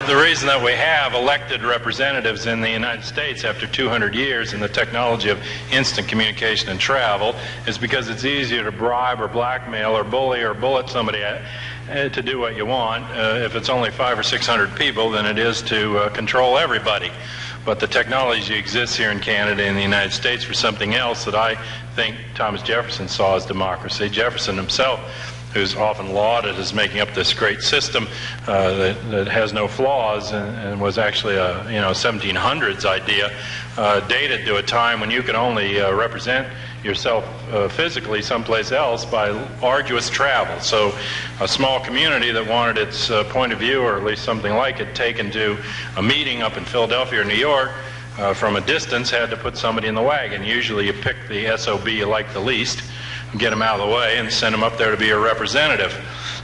the reason that we have elected representatives in the United States after 200 years in the technology of instant communication and travel is because it's easier to bribe or blackmail or bully or bullet somebody to do what you want if it's only 500 or 600 people than it is to control everybody. But the technology exists here in Canada and the United States for something else that I think Thomas Jefferson saw as democracy. Jefferson himself, who's often lauded as making up this great system that has no flaws and was actually a 1700s idea, dated to a time when you could only represent yourself physically someplace else by arduous travel. So a small community that wanted its point of view, or at least something like it, taken to a meeting up in Philadelphia or New York from a distance had to put somebody in the wagon. Usually you pick the SOB you like the least, get them out of the way and send them up there to be a representative.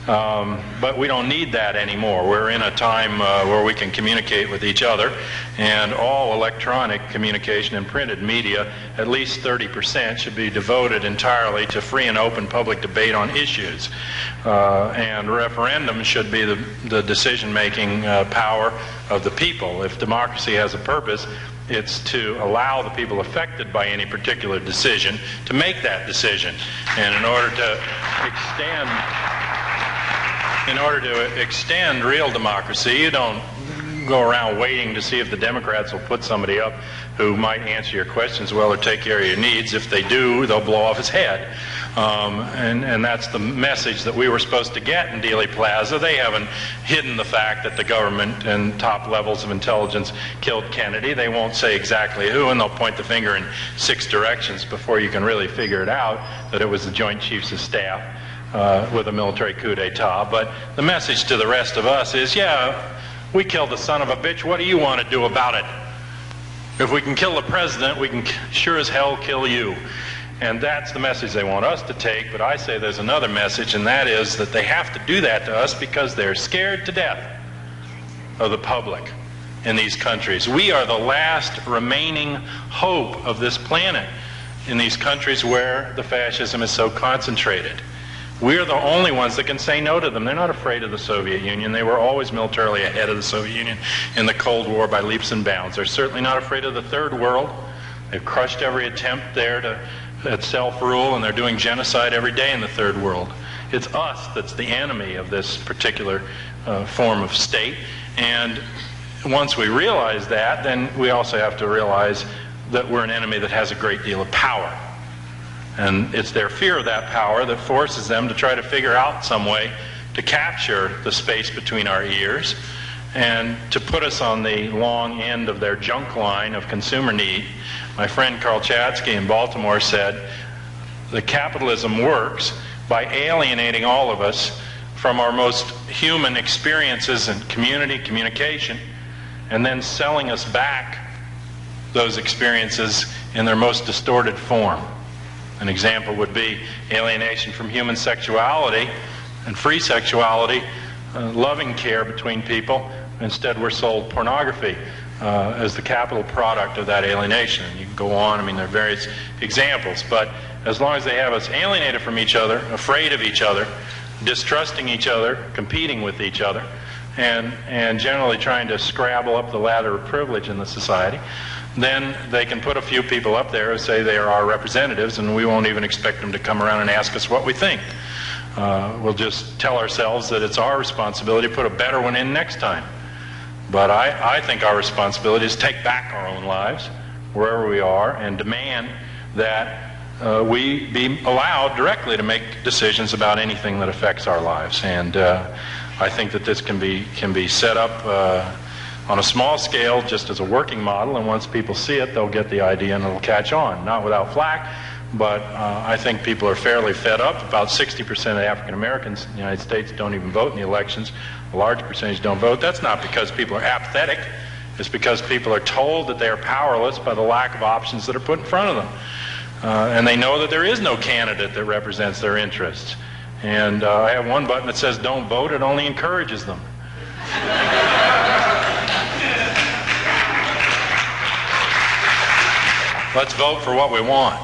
But we don't need that anymore. We're in a time where we can communicate with each other, and all electronic communication and printed media, at least 30%, should be devoted entirely to free and open public debate on issues. And referendums should be the decision-making power of the people. If democracy has a purpose, it's to allow the people affected by any particular decision to make that decision. And in order to extend real democracy, you don't go around waiting to see if the Democrats will put somebody up who might answer your questions well or take care of your needs. If they do, they'll blow off his head. And that's the message that we were supposed to get in Dealey Plaza. They haven't hidden the fact that the government and top levels of intelligence killed Kennedy. They won't say exactly who, and they'll point the finger in 6 directions before you can really figure it out that it was the Joint Chiefs of Staff with a military coup d'etat. But the message to the rest of us is, yeah, we killed the son of a bitch. What do you want to do about it? If we can kill the president, we can sure as hell kill you. And that's the message they want us to take. But I say there's another message, and that is that they have to do that to us because they're scared to death of the public in these countries. We are the last remaining hope of this planet in these countries where the fascism is so concentrated. We're the only ones that can say no to them. They're not afraid of the Soviet Union. They were always militarily ahead of the Soviet Union in the Cold War by leaps and bounds. They're certainly not afraid of the Third World. They've crushed every attempt there at self-rule, and they're doing genocide every day in the Third World. It's us that's the enemy of this particular form of state. And once we realize that, then we also have to realize that we're an enemy that has a great deal of power. And it's their fear of that power that forces them to try to figure out some way to capture the space between our ears and to put us on the long end of their junk line of consumer need. My friend Carl Chatsky in Baltimore said that capitalism works by alienating all of us from our most human experiences and communication, and then selling us back those experiences in their most distorted form. An example would be alienation from human sexuality and free sexuality, loving care between people. Instead, we're sold pornography as the capital product of that alienation. And you can go on. I mean, there are various examples. But as long as they have us alienated from each other, afraid of each other, distrusting each other, competing with each other, and generally trying to scrabble up the ladder of privilege in the society, then they can put a few people up there who say they are our representatives, and we won't even expect them to come around and ask us what we think. We'll just tell ourselves that it's our responsibility to put a better one in next time. But I think our responsibility is to take back our own lives, wherever we are, and demand that we be allowed directly to make decisions about anything that affects our lives. And I think that this can be set up on a small scale just as a working model, and once people see it, they'll get the idea and it'll catch on. Not without flack, but I think people are fairly fed up. About 60% of African Americans in the United States don't even vote in the elections. A large percentage don't vote. That's not because people are apathetic. It's because people are told that they are powerless by the lack of options that are put in front of them. And they know that there is no candidate that represents their interests. And I have one button that says don't vote. It only encourages them. Let's vote for what we want.